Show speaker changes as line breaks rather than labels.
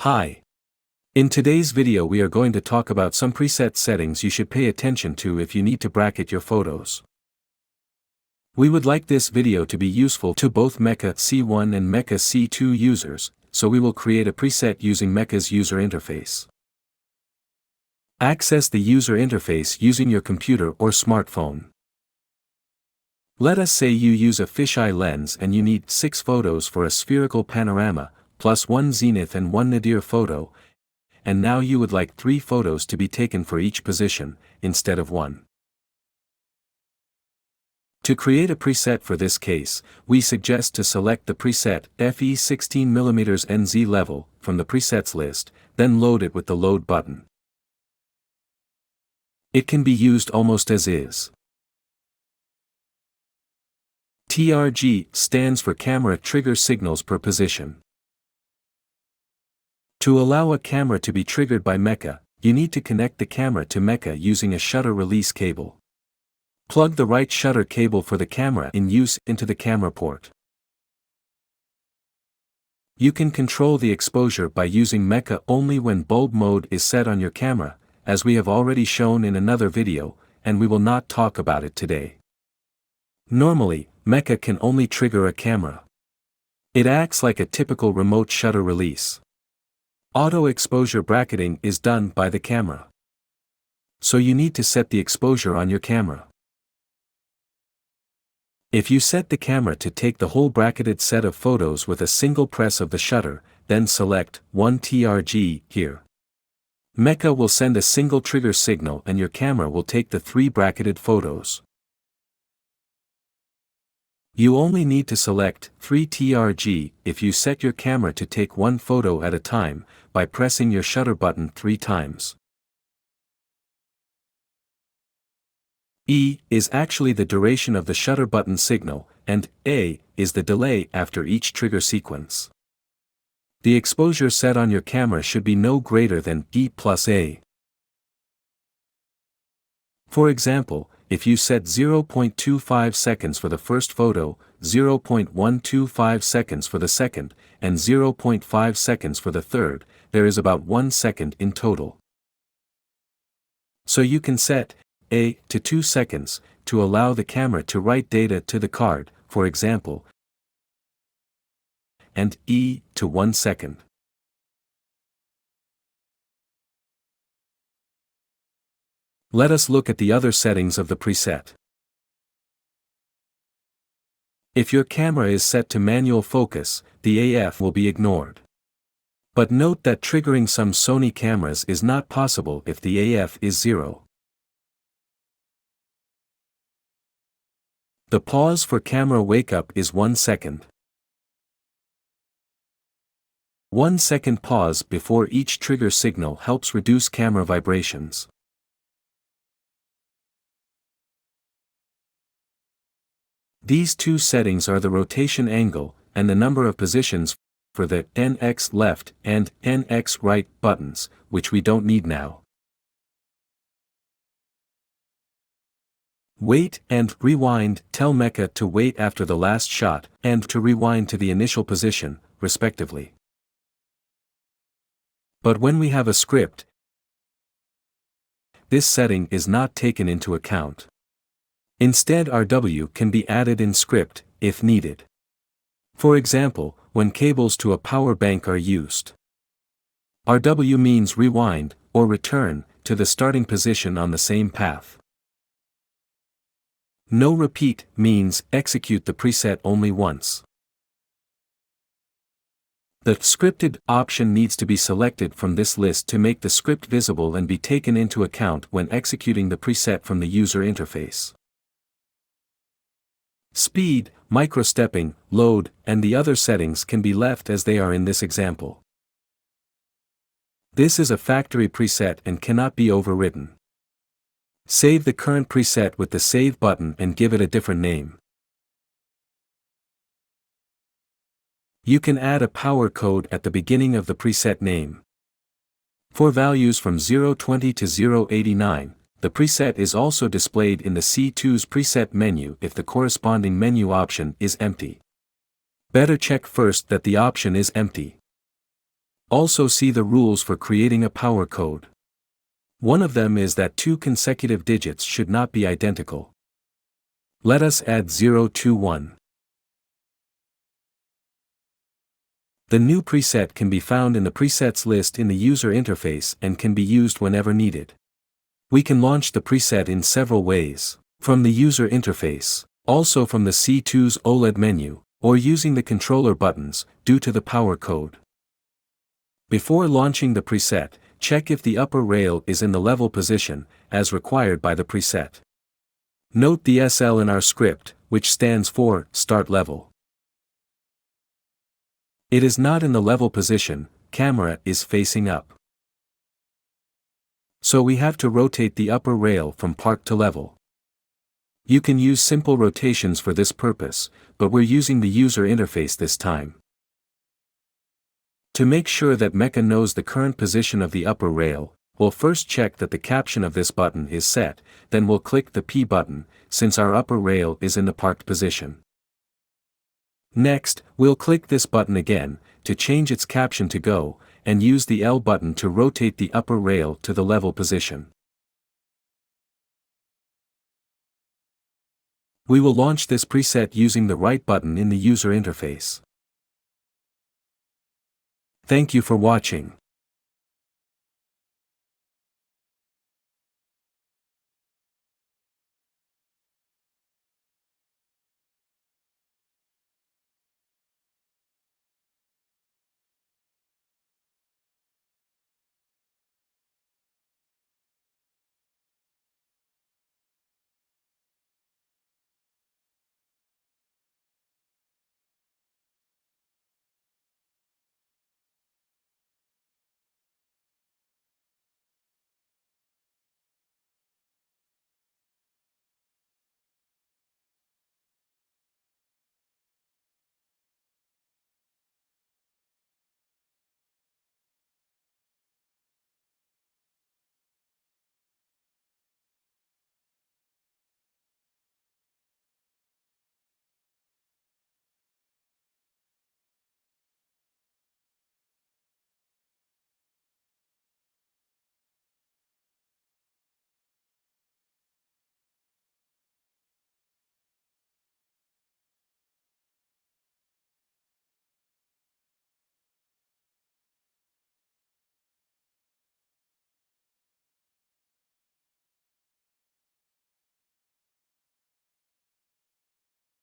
Hi. In today's video we are going to talk about some preset settings you should pay attention to if you need to bracket your photos. We would like this video to be useful to both MECHA C1 and MECHA C2 users, so we will create a preset using MECHA's user interface. Access the user interface using your computer or smartphone. Let us say you use a fisheye lens and you need 6 photos for a spherical panorama, plus 1 zenith and 1 nadir photo, and now you would like 3 photos to be taken for each position, instead of 1. To create a preset for this case, we suggest to select the preset FE 16mm NZ level from the presets list, then load it with the load button. It can be used almost as is. TRG stands for camera trigger signals per position. To allow a camera to be triggered by MECHA, you need to connect the camera to MECHA using a shutter release cable. Plug the right shutter cable for the camera in use into the camera port. You can control the exposure by using MECHA only when bulb mode is set on your camera, as we have already shown in another video, and we will not talk about it today. Normally, MECHA can only trigger a camera. It acts like a typical remote shutter release. Auto exposure bracketing is done by the camera. So you need to set the exposure on your camera. If you set the camera to take the whole bracketed set of photos with a single press of the shutter, then select 1 TRG here. MECHA will send a single trigger signal and your camera will take the 3 bracketed photos. You only need to select 3 TRG if you set your camera to take 1 photo at a time, by pressing your shutter button 3 times. E is actually the duration of the shutter button signal, and A is the delay after each trigger sequence. The exposure set on your camera should be no greater than E plus A. For example, if you set 0.25 seconds for the first photo, 0.125 seconds for the second, and 0.5 seconds for the third, there is about 1 second in total. So you can set A to 2 seconds, to allow the camera to write data to the card, for example, and E to 1 second. Let us look at the other settings of the preset. If your camera is set to manual focus, the AF will be ignored. But note that triggering some Sony cameras is not possible if the AF is 0. The pause for camera wake up is 1 second. 1 second pause before each trigger signal helps reduce camera vibrations. These 2 settings are the rotation angle, and the number of positions, for the NX left and NX right buttons, which we don't need now. Wait and rewind tell MECHA to wait after the last shot, and to rewind to the initial position, respectively. But when we have a script, this setting is not taken into account. Instead, RW can be added in script, if needed. For example, when cables to a power bank are used. RW means rewind, or return, to the starting position on the same path. No repeat means execute the preset only once. The scripted option needs to be selected from this list to make the script visible and be taken into account when executing the preset from the user interface. Speed, microstepping, load, and the other settings can be left as they are in this example. This is a factory preset and cannot be overwritten. Save the current preset with the Save button and give it a different name. You can add a power code at the beginning of the preset name. For values from 020 to 089, the preset is also displayed in the C2's preset menu if the corresponding menu option is empty. Better check first that the option is empty. Also see the rules for creating a power code. One of them is that 2 consecutive digits should not be identical. Let us add 0 to 1. The new preset can be found in the presets list in the user interface and can be used whenever needed. We can launch the preset in several ways, from the user interface, also from the C2's OLED menu, or using the controller buttons, due to the power code. Before launching the preset, check if the upper rail is in the level position, as required by the preset. Note the SL in our script, which stands for Start Level. It is not in the level position, camera is facing up. So we have to rotate the upper rail from park to level. You can use simple rotations for this purpose, but we're using the user interface this time. To make sure that MECHA knows the current position of the upper rail, we'll first check that the caption of this button is set, then we'll click the P button, since our upper rail is in the parked position. Next, we'll click this button again, to change its caption to Go, and use the L button to rotate the upper rail to the level position. We will launch this preset using the right button in the user interface. Thank you for watching.